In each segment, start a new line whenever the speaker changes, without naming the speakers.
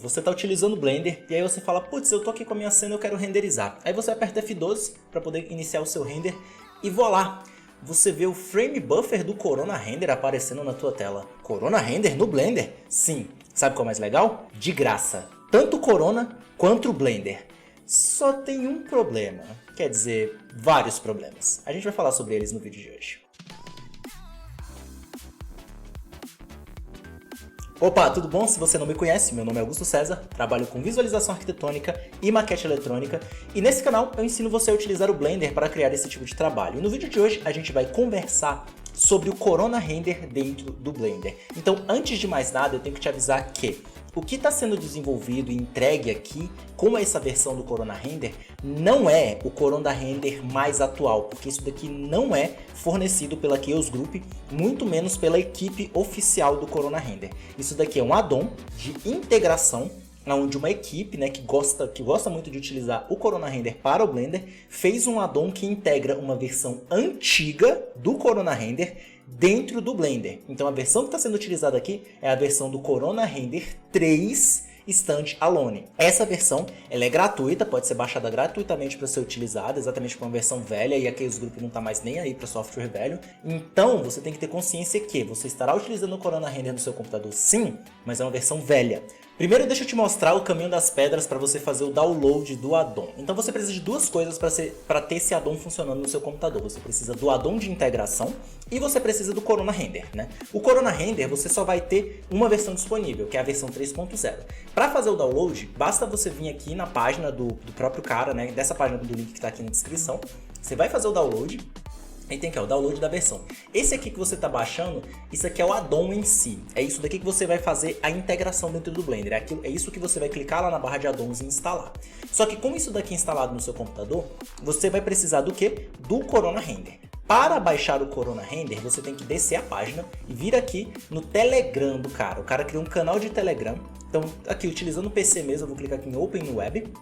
Você está utilizando o Blender e aí você fala, putz, eu tô aqui com a minha cena e eu quero renderizar. Aí você aperta F12 para poder iniciar o seu render e voilá! Você vê o frame buffer do Corona Render aparecendo na tua tela. Corona Render no Blender? Sim. Sabe qual é o mais legal? De graça. Tanto o Corona quanto o Blender. Só tem um problema. Quer dizer, vários problemas. A gente vai falar sobre eles no vídeo de hoje. Opa, tudo bom? Se você não me conhece, meu nome é Augusto César, trabalho com visualização arquitetônica e maquete eletrônica, e nesse canal eu ensino você a utilizar o Blender para criar esse tipo de trabalho. E no vídeo de hoje a gente vai conversar sobre o Corona Render dentro do Blender. Então, antes de mais nada, eu tenho que te avisar que o que está sendo desenvolvido e entregue aqui com essa versão do Corona Render não é o Corona Render mais atual, porque isso daqui não é fornecido pela Chaos Group, muito menos pela equipe oficial do Corona Render. Isso daqui é um add-on de integração, onde uma equipe, que gosta muito de utilizar o Corona Render para o Blender, fez um add-on que integra uma versão antiga do Corona Render dentro do Blender. Então a versão que está sendo utilizada aqui é a versão do Corona Render 3 Standalone. Essa versão ela é gratuita, pode ser baixada gratuitamente para ser utilizada, exatamente para uma versão velha, e a Chaos Group não está mais nem aí para software velho. Então você tem que ter consciência que você estará utilizando o Corona Render no seu computador sim, mas é uma versão velha. Primeiro deixa eu te mostrar o caminho das pedras para você fazer o download do add-on. Então você precisa de duas coisas para ter esse add-on funcionando no seu computador. Você precisa do add-on de integração e você precisa do Corona Render, O Corona Render você só vai ter uma versão disponível, que é a versão 3.0. Para fazer o download, basta você vir aqui na página do próprio cara, dessa página do link que está aqui na descrição. Você vai fazer o download. Aí tem aqui, o download da versão. Esse aqui que você está baixando, isso aqui é o add-on em si. É isso daqui que você vai fazer a integração dentro do Blender. É isso que você vai clicar lá na barra de add-ons e instalar. Só que como isso daqui é instalado no seu computador, você vai precisar do quê? Do Corona Render. Para baixar o Corona Render, você tem que descer a página e vir aqui no Telegram do cara. O cara criou um canal de Telegram. Então aqui, utilizando o PC mesmo, eu vou clicar aqui em Open no Web.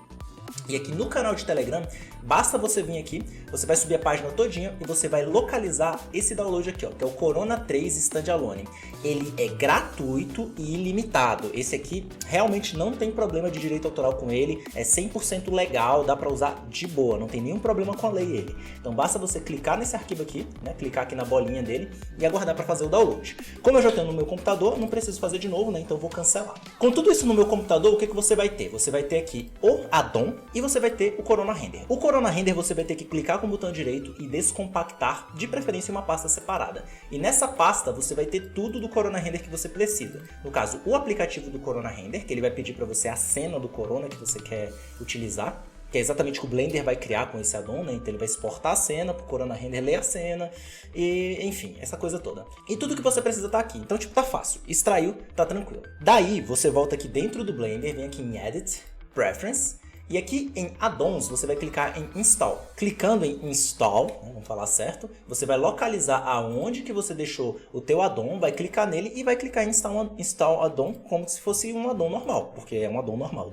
E aqui no canal de Telegram, basta você vir aqui, você vai subir a página todinha e você vai localizar esse download aqui, que é o Corona 3 Standalone. Ele é gratuito e ilimitado. Esse aqui realmente não tem problema de direito autoral com ele, é 100% legal, dá para usar de boa, não tem nenhum problema com a lei ele. Então basta você clicar nesse arquivo aqui, clicar aqui na bolinha dele e aguardar para fazer o download. Como eu já tenho no meu computador, não preciso fazer de novo, então eu vou cancelar. Com tudo isso no meu computador, o que você vai ter? Você vai ter aqui o add-on e você vai ter o Corona Render. O Corona Render você vai ter que clicar com o botão direito e descompactar, de preferência em uma pasta separada. E nessa pasta você vai ter tudo do Corona Render que você precisa. No caso, o aplicativo do Corona Render, que ele vai pedir para você a cena do Corona que você quer utilizar, que é exatamente o que o Blender vai criar com esse add-on, Então ele vai exportar a cena para o Corona Render ler a cena, e enfim, essa coisa toda. E tudo que você precisa tá aqui. Então, tá fácil. Extraiu, tá tranquilo. Daí, você volta aqui dentro do Blender, vem aqui em Edit, Preference, e aqui em Add-ons você vai clicar em Install. Clicando em Install, vamos falar certo, você vai localizar aonde que você deixou o teu add-on, vai clicar nele e vai clicar em Install Add-on como se fosse um add-on normal, porque é um add-on normal.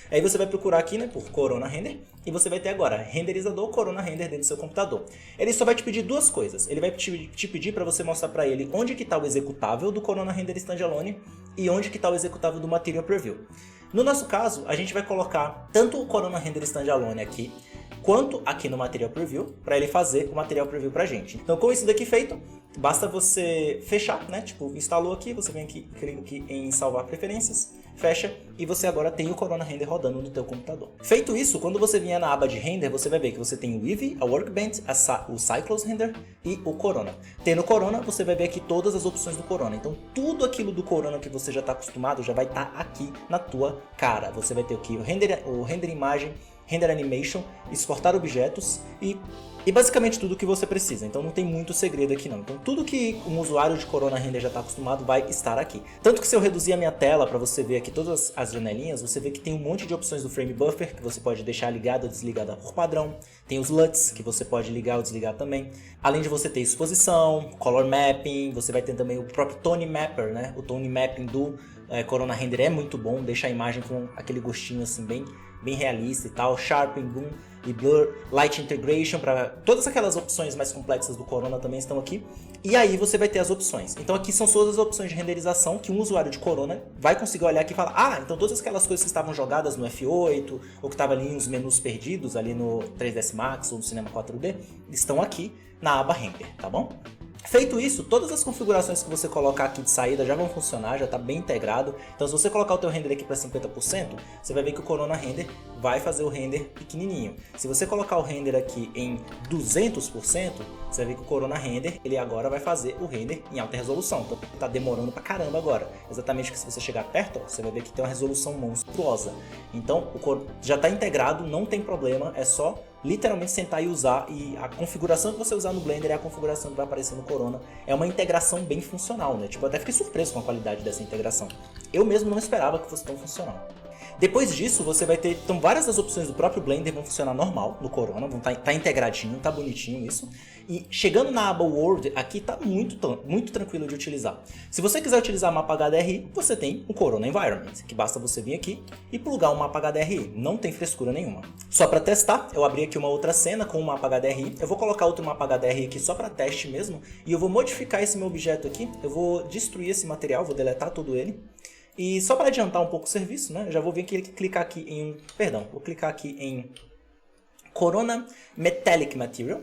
Aí você vai procurar aqui por Corona Render e você vai ter agora renderizador Corona Render dentro do seu computador. Ele só vai te pedir duas coisas. Ele vai te pedir para você mostrar para ele onde que está o executável do Corona Render Standalone e onde que está o executável do Material Preview. No nosso caso, a gente vai colocar tanto o Corona Render Standalone aqui, quanto aqui no Material Preview, para ele fazer o Material Preview pra gente. Então, com isso daqui feito, basta você fechar, instalou aqui, você vem aqui, clica aqui em salvar preferências, fecha, e você agora tem o Corona Render rodando no teu computador. Feito isso, quando você vier na aba de Render, você vai ver que você tem o Eevee, a Workbench, o Cycles Render e o Corona. Tendo o Corona, você vai ver aqui todas as opções do Corona. Então, tudo aquilo do Corona que você já está acostumado, já vai estar aqui na tua cara. Você vai ter aqui o Render Imagem, Render Animation, exportar objetos e basicamente tudo que você precisa. Então não tem muito segredo aqui não. Então tudo que um usuário de Corona Render já está acostumado vai estar aqui. Tanto que se eu reduzir a minha tela para você ver aqui todas as janelinhas, você vê que tem um monte de opções do Frame Buffer que você pode deixar ligada ou desligada por padrão. Tem os LUTs que você pode ligar ou desligar também. Além de você ter exposição, Color Mapping, você vai ter também o próprio Tone Mapper, O Tone Mapping Corona Render é muito bom, deixa a imagem com aquele gostinho assim bem realista e tal. Sharpen, Boom e Blur, Light Integration, para todas aquelas opções mais complexas do Corona também estão aqui. E aí você vai ter as opções. Então aqui são todas as opções de renderização que um usuário de Corona vai conseguir olhar aqui e falar: ah, então todas aquelas coisas que estavam jogadas no F8 ou que estavam ali nos menus perdidos ali no 3ds Max ou no Cinema 4D estão aqui na aba Render, tá bom? Feito isso, todas as configurações que você colocar aqui de saída já vão funcionar, já está bem integrado. Então se você colocar o teu render aqui para 50%, você vai ver que o Corona Render vai fazer o render pequenininho. Se você colocar o render aqui em 200%, você vai ver que o Corona Render, ele agora vai fazer o render em alta resolução. Então tá demorando pra caramba agora. Exatamente que se você chegar perto, ó, você vai ver que tem uma resolução monstruosa. Então já está integrado, não tem problema, é só literalmente sentar e usar, e a configuração que você usar no Blender é a configuração que vai aparecer no Corona. É uma integração bem funcional, né? Tipo, eu até fiquei surpreso com a qualidade dessa integração. Eu mesmo não esperava que fosse tão funcional. Depois disso, você vai ter, então, várias das opções do próprio Blender vão funcionar normal no Corona, vão tá integradinho, tá bonitinho isso. E chegando na aba World, aqui tá muito tranquilo de utilizar. Se você quiser utilizar mapa HDRI, você tem o Corona Environment, que basta você vir aqui e plugar um mapa HDRI, não tem frescura nenhuma. Só para testar, eu abri aqui uma outra cena com o mapa HDRI, eu vou colocar outro mapa HDRI aqui só para teste mesmo, e eu vou modificar esse meu objeto aqui, eu vou destruir esse material, vou deletar todo ele. E só para adiantar um pouco o serviço, né, eu já vou vir aqui clicar aqui em, vou clicar aqui em Corona Metallic Material,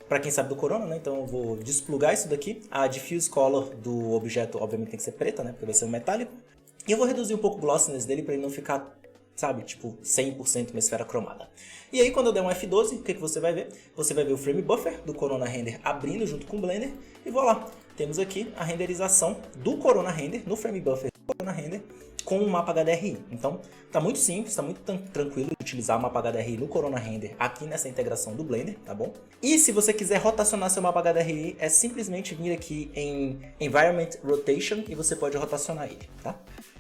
para quem sabe do Corona, né, então eu vou desplugar isso daqui, a Diffuse Color do objeto obviamente tem que ser preta, né, porque vai ser um metálico, e eu vou reduzir um pouco o glossiness dele para ele não ficar, sabe, tipo 100% uma esfera cromada. E aí quando eu der um F12, o que você vai ver? Você vai ver o Frame Buffer do Corona Render abrindo junto com o Blender, e voilà, temos aqui a renderização do Corona Render no Frame Buffer do Corona Render com o mapa HDRI. Então tá muito simples, tá muito tranquilo de utilizar o mapa HDRI no Corona Render aqui nessa integração do Blender, tá bom? E se você quiser rotacionar seu mapa HDRI, é simplesmente vir aqui em Environment Rotation e você pode rotacionar ele, tá?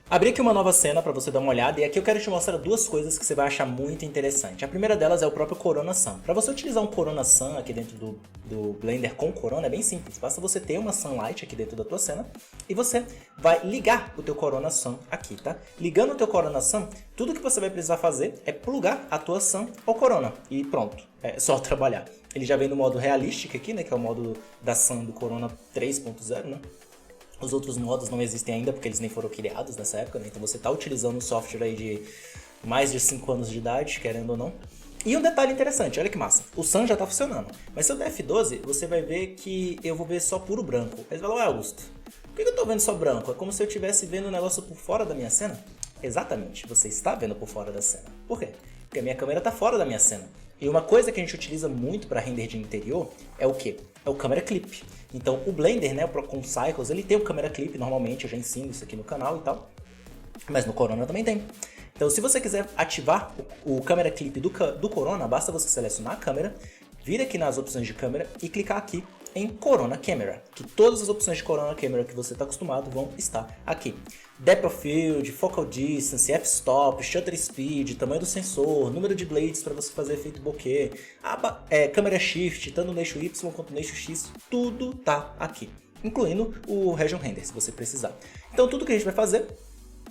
Abri aqui uma nova cena para você dar uma olhada, e aqui eu quero te mostrar duas coisas que você vai achar muito interessante. A primeira delas é o próprio Corona Sun. Para você utilizar um Corona Sun aqui dentro do Blender com Corona é bem simples, basta você ter uma Sunlight aqui dentro da tua cena e você vai ligar o teu Corona Sun aqui, tá? Ligando o teu Corona Sun, tudo que você vai precisar fazer é plugar a tua Sun ao Corona e pronto, é só trabalhar. Ele já vem no modo Realistic aqui, né, que é o modo da Sun do Corona 3.0, né? Os outros modos não existem ainda porque eles nem foram criados nessa época, né? Então você está utilizando um software aí de mais de 5 anos de idade, querendo ou não. E um detalhe interessante, olha que massa, o Sun já está funcionando, mas se eu der F12, você vai ver que eu vou ver só puro branco. Aí você fala: ué, Augusto, por que eu estou vendo só branco? É como se eu estivesse vendo o negócio por fora da minha cena? Exatamente, você está vendo por fora da cena. Por quê? Porque a minha câmera está fora da minha cena. E uma coisa que a gente utiliza muito para render de interior é o quê? É o Camera Clip. Então o Blender, né, com Cycles, ele tem o Camera Clip normalmente, eu já ensino isso aqui no canal e tal, mas no Corona também tem. Então se você quiser ativar o Camera Clip do Corona, basta você selecionar a câmera, vir aqui nas opções de câmera e clicar aqui em Corona Camera, que todas as opções de Corona Camera que você está acostumado vão estar aqui. Depth of Field, Focal Distance, F-Stop, Shutter Speed, tamanho do sensor, número de blades para você fazer efeito bokeh, câmera Shift, tanto no eixo Y quanto no eixo X, tudo tá aqui, incluindo o Region Render, se você precisar. Então tudo que a gente vai fazer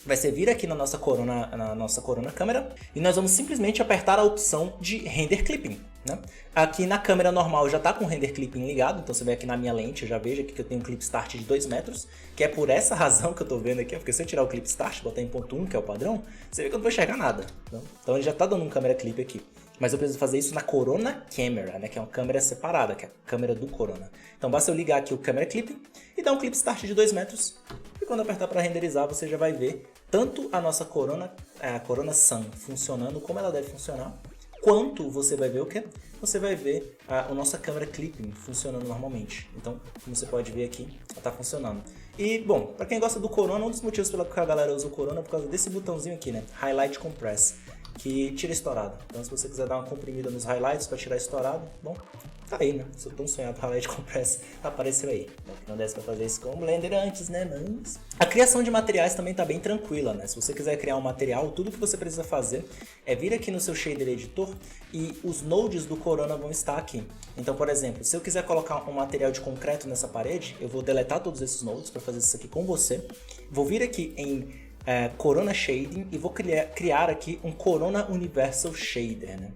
vai ser vir aqui na nossa Corona câmera e nós vamos simplesmente apertar a opção de Render Clipping, né? Aqui na câmera normal já está com o Render Clipping ligado, então você vem aqui na minha lente, eu já vejo aqui que eu tenho um Clip Start de 2 metros, que é por essa razão que eu estou vendo aqui, porque se eu tirar o Clip Start, botar em ponto 1, que é o padrão, você vê que eu não vou enxergar nada. Então ele já está dando um câmera clip aqui. Mas eu preciso fazer isso na Corona Camera, né, que é uma câmera separada, que é a câmera do Corona. Então basta eu ligar aqui o Camera Clipping e dar um Clip Start de 2 metros. E quando apertar para renderizar, você já vai ver tanto a nossa Corona Sun funcionando como ela deve funcionar, quanto você vai ver o quê? Você vai ver a nossa câmera Clipping funcionando normalmente. Então, como você pode ver aqui, ela está funcionando. E, bom, para quem gosta do Corona, um dos motivos pela que a galera usa o Corona é por causa desse botãozinho aqui, né? Highlight Compress, que tira estourado. Então, se você quiser dar uma comprimida nos highlights para tirar estourado, bom, tá aí, né? Se eu tão sonhado Highlight Compress, apareceu aí. Não desse para fazer isso com o Blender antes, né? Mas a criação de materiais também tá bem tranquila, né? Se você quiser criar um material, tudo que você precisa fazer é vir aqui no seu Shader Editor e os nodes do Corona vão estar aqui. Então, por exemplo, se eu quiser colocar um material de concreto nessa parede, eu vou deletar todos esses nodes para fazer isso aqui com você. Vou vir aqui em Corona Shading e vou criar aqui um Corona Universal Shader, né?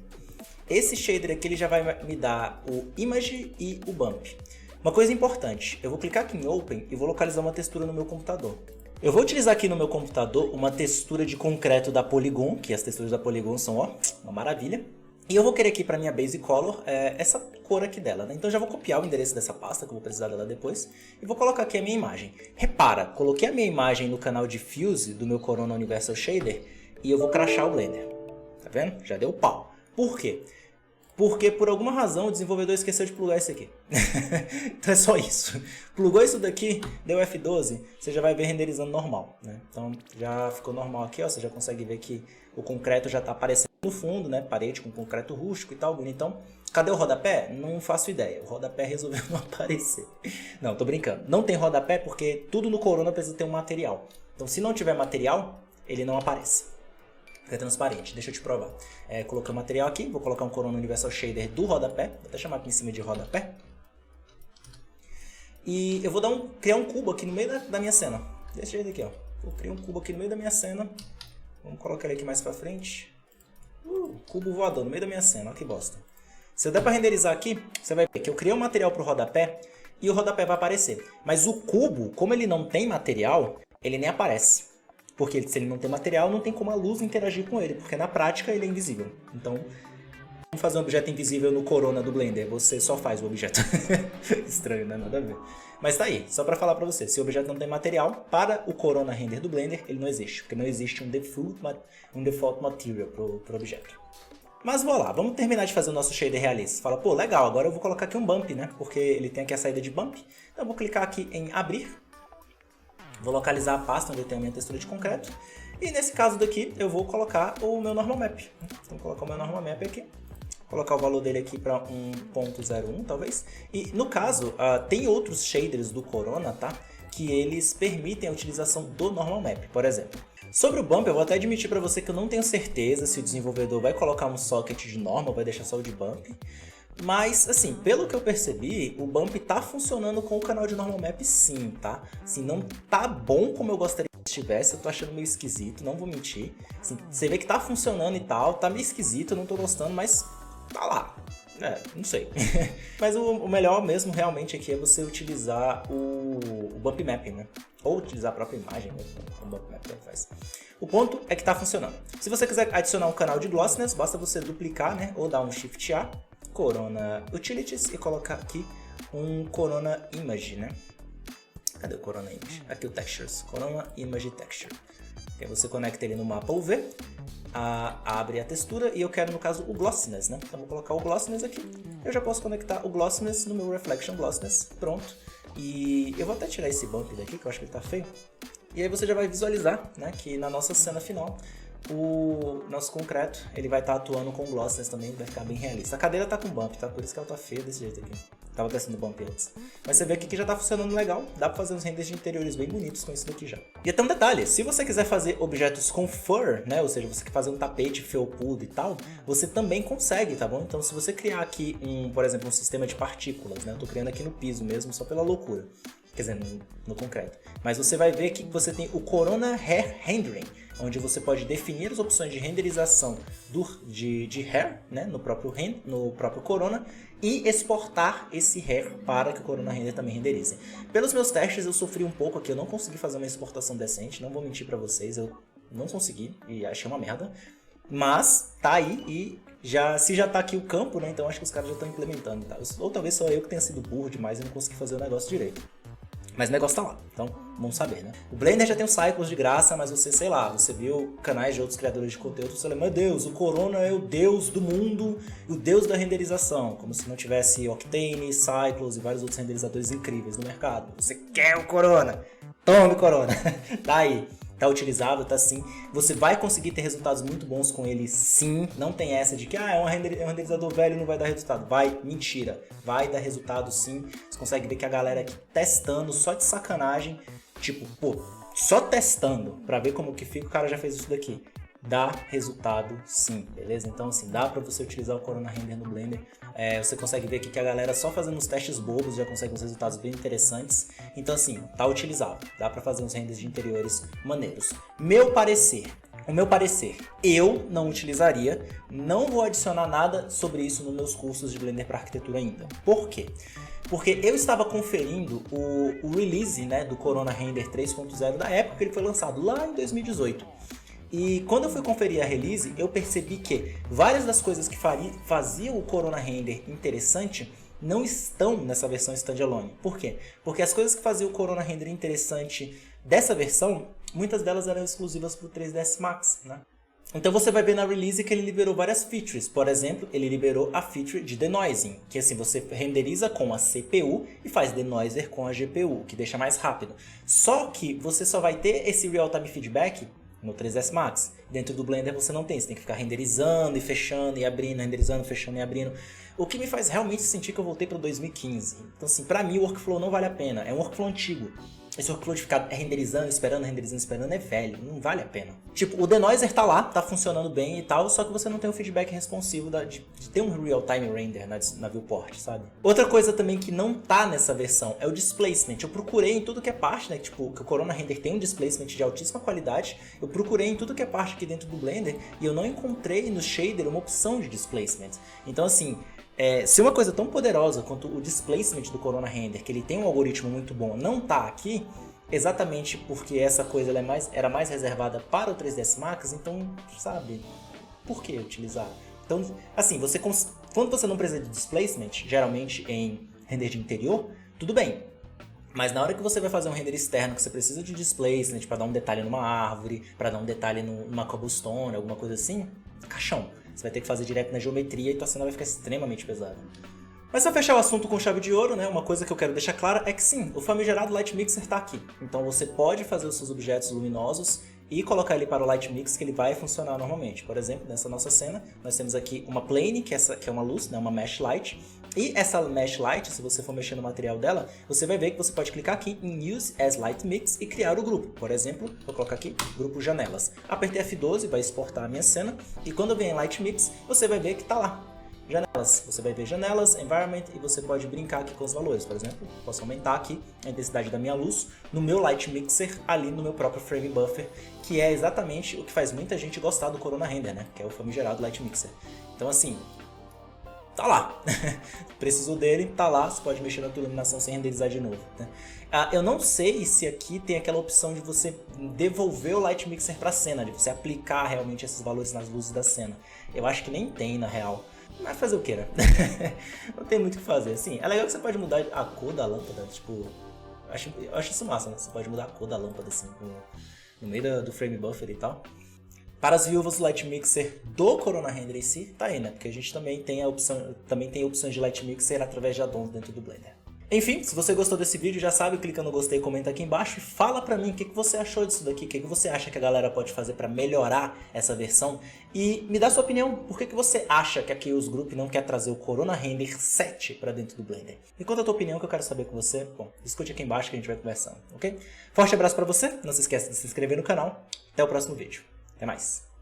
Esse shader aqui ele já vai me dar o Image e o Bump. Uma coisa importante, eu vou clicar aqui em Open e vou localizar uma textura no meu computador. Eu vou utilizar aqui no meu computador uma textura de concreto da Polygon, que as texturas da Polygon são, ó, uma maravilha. E eu vou querer aqui para minha base color essa cor aqui dela, né? Então eu já vou copiar o endereço dessa pasta, que eu vou precisar dela depois, e vou colocar aqui a minha imagem. Repara, coloquei a minha imagem no canal Diffuse do meu Corona Universal Shader e eu vou crashar o Blender. Tá vendo? Já deu pau. Por quê? Porque por alguma razão o desenvolvedor esqueceu de plugar isso aqui. Então é só isso. Plugou isso daqui, deu F12, você já vai ver renderizando normal, né? Então já ficou normal aqui, ó, você já consegue ver que o concreto já está aparecendo no fundo, né? Parede com concreto rústico e tal, bonitão. Cadê o rodapé? Não faço ideia. O rodapé resolveu não aparecer. Não, tô brincando. Não tem rodapé porque tudo no Corona precisa ter um material. Então se não tiver material, ele não aparece. Fica transparente, deixa eu te provar. Coloquei o material aqui, vou colocar um Corona Universal Shader do rodapé. Vou até chamar aqui em cima de rodapé. E eu vou criar um cubo aqui no meio da minha cena. Desse jeito aqui, ó. Vou criar um cubo aqui no meio da minha cena. Vamos colocar ele aqui mais pra frente. Cubo voador no meio da minha cena, olha que bosta. Se eu der pra renderizar aqui, você vai ver que eu criei um material pro rodapé e o rodapé vai aparecer. Mas o cubo, como ele não tem material, ele nem aparece. Porque se ele não tem material, não tem como a luz interagir com ele, porque na prática ele é invisível. Então, vamos fazer um objeto invisível no Corona do Blender, você só faz o objeto. Estranho, né? Nada a ver. Mas tá aí, só pra falar pra você, se o objeto não tem material, para o Corona Render do Blender, ele não existe, porque não existe um default material pro objeto. Mas vamos lá, vamos terminar de fazer o nosso shader realista. Você fala, pô, legal, agora eu vou colocar aqui um bump, né? Porque ele tem aqui a saída de bump. Então eu vou clicar aqui em abrir. Vou localizar a pasta onde eu tenho a minha textura de concreto. E nesse caso daqui, eu vou colocar o meu normal map. Então vou colocar o meu normal map aqui. Colocar o valor dele aqui para 1.01, talvez. E no caso, tem outros shaders do Corona, tá? Que eles permitem a utilização do normal map, por exemplo. Sobre o bump, eu vou até admitir para você que eu não tenho certeza se o desenvolvedor vai colocar um socket de normal ou vai deixar só o de bump. Mas, assim, pelo que eu percebi, o bump tá funcionando com o canal de normal map sim, tá? Assim, não tá bom como eu gostaria que estivesse, eu tô achando meio esquisito, não vou mentir. Assim, você vê que tá funcionando e tal, tá meio esquisito, eu não tô gostando, mas tá lá. Não sei. Mas o melhor mesmo realmente aqui é você utilizar o bump mapping, né? Ou utilizar a própria imagem, né? O bump mapping faz. O ponto é que tá funcionando. Se você quiser adicionar um canal de glossiness, basta você duplicar, né? Ou dar um Shift A, Corona Utilities e colocar aqui um Corona Image, né? Cadê o Corona Image? Aqui o Textures, Corona Image Texture. Aí você conecta ele no mapa UV, abre a textura e eu quero, no caso, o Glossiness, né? Então vou colocar o Glossiness aqui. Eu já posso conectar o Glossiness no meu Reflection Glossiness, pronto. E eu vou até tirar esse bump daqui, que eu acho que ele tá feio. E aí você já vai visualizar, né, que na nossa cena final, o nosso concreto, ele vai estar atuando com o Glossiness também, vai ficar bem realista. A cadeira tá com bump, tá? Por isso que ela tá feia desse jeito aqui. Tava testando bump antes. Mas você vê aqui que já tá funcionando legal, dá pra fazer uns renders de interiores bem bonitos com isso daqui já. E até um detalhe, se você quiser fazer objetos com fur, né, ou seja, você quer fazer um tapete felpudo e tal, você também consegue, tá bom? Então se você criar aqui, por exemplo, um sistema de partículas, né, eu tô criando aqui no piso mesmo, só pela loucura. Quer dizer, no concreto. Mas você vai ver que você tem o Corona Hair Rendering, onde você pode definir as opções de renderização de hair, né, no próprio Corona, e exportar esse hair para que o Corona Render também renderize. Pelos meus testes eu sofri um pouco aqui, eu não consegui fazer uma exportação decente, não vou mentir para vocês, eu não consegui e achei uma merda. Mas tá aí e se já tá aqui o campo, né, então acho que os caras já estão implementando. Tá? Ou talvez só eu que tenha sido burro demais e não consegui fazer o negócio direito. Mas o negócio tá lá, então vamos saber, né? O Blender já tem os cycles de graça, mas você, sei lá, você viu canais de outros criadores de conteúdo, você lembra, meu Deus, o Corona é o deus do mundo e o deus da renderização, como se não tivesse Octane, Cycles e vários outros renderizadores incríveis no mercado. Você quer o Corona? Tome Corona! Tá aí. Tá utilizável, tá sim. Você vai conseguir ter resultados muito bons com ele sim. Não tem essa de que é um renderizador velho e não vai dar resultado. Mentira. Vai dar resultado sim. Você consegue ver que a galera aqui testando, só de sacanagem, tipo, pô, só testando pra ver como que fica, o cara já fez isso daqui. dá resultado sim, beleza? Então assim, dá pra você utilizar o Corona Render no Blender. Você consegue ver aqui que a galera só fazendo os testes bobos já consegue uns resultados bem interessantes. Então assim, tá utilizável, dá pra fazer uns renders de interiores maneiros. O meu parecer, eu não utilizaria, não vou adicionar nada sobre isso nos meus cursos de Blender para arquitetura ainda. Por quê? Porque eu estava conferindo o release, né, do Corona Render 3.0 da época que ele foi lançado, lá em 2018. E quando eu fui conferir a release, eu percebi que várias das coisas que faziam o Corona Render interessante não estão nessa versão standalone. Por quê? Porque as coisas que faziam o Corona Render interessante dessa versão, muitas delas eram exclusivas para o 3ds Max, né? Então você vai ver na release que ele liberou várias features. Por exemplo, ele liberou a feature de denoising, que assim você renderiza com a CPU e faz denoiser com a GPU, que deixa mais rápido. Só que você só vai ter esse real-time feedback no 3ds Max. Dentro do Blender você não tem, você tem que ficar renderizando e fechando e abrindo, renderizando, fechando e abrindo. O que me faz realmente sentir que eu voltei para 2015. Então assim, para mim o workflow não vale a pena, é um workflow antigo. Esse workflow de ficar renderizando, esperando é velho, não vale a pena. Tipo, o denoiser tá lá, tá funcionando bem e tal, só que você não tem o feedback responsivo de ter um real-time render na viewport, sabe? Outra coisa também que não tá nessa versão é o displacement. Eu procurei em tudo que é parte, né, tipo, que o Corona Render tem um displacement de altíssima qualidade, eu procurei em tudo que é parte aqui dentro do Blender e eu não encontrei no shader uma opção de displacement. Então assim, se uma coisa tão poderosa quanto o displacement do Corona Render, que ele tem um algoritmo muito bom, não tá aqui, exatamente porque essa coisa ela era mais reservada para o 3ds Max, então, sabe, por que utilizar? Então, assim, quando você não precisa de displacement, geralmente em render de interior, tudo bem. Mas na hora que você vai fazer um render externo, que você precisa de displacement para dar um detalhe numa árvore, para dar um detalhe numa cobblestone, alguma coisa assim, caixão. Você vai ter que fazer direto na geometria e tua cena vai ficar extremamente pesada. Mas pra fechar o assunto com chave de ouro, né, uma coisa que eu quero deixar clara é que sim, o famigerado Light Mixer está aqui. Então você pode fazer os seus objetos luminosos e colocar ele para o Light Mix que ele vai funcionar normalmente. Por exemplo, nessa nossa cena, nós temos aqui uma plane, que é uma luz, né, uma Mesh Light. E essa Mesh Light, se você for mexer no material dela, você vai ver que você pode clicar aqui em Use as Light Mix e criar o grupo. Por exemplo, vou colocar aqui, grupo janelas. Apertei F12, vai exportar a minha cena. E quando eu venho em Light Mix, você vai ver que está lá. Janelas, você vai ver janelas, environment e você pode brincar aqui com os valores. Por exemplo, posso aumentar aqui a intensidade da minha luz no meu Light Mixer, ali no meu próprio Frame Buffer, que é exatamente o que faz muita gente gostar do Corona Render, né? Que é o famigerado Light Mixer. Então assim, tá lá. Precisou dele, tá lá, você pode mexer na tua iluminação sem renderizar de novo, né? Eu não sei se aqui tem aquela opção de você devolver o Light Mixer para a cena, de você aplicar realmente esses valores nas luzes da cena. Eu acho que nem tem, na real. Mas fazer o que, né? Não tem muito o que fazer. Assim, é legal que você pode mudar a cor da lâmpada, tipo... Eu acho isso massa, né? Você pode mudar a cor da lâmpada, assim, no meio do frame buffer e tal. Para as viúvas do Light Mixer do Corona Render em si, tá aí, né? Porque a gente também tem opções de Light Mixer através de addons dentro do Blender. Enfim, se você gostou desse vídeo, já sabe, clica no gostei, comenta aqui embaixo e fala pra mim o que você achou disso daqui, o que você acha que a galera pode fazer pra melhorar essa versão e me dá sua opinião, por que você acha que a Chaos Group não quer trazer o Corona Render 7 pra dentro do Blender? Me conta a tua opinião que eu quero saber com você, bom, discute aqui embaixo que a gente vai conversando, ok? Forte abraço pra você, não se esqueça de se inscrever no canal, até o próximo vídeo, até mais!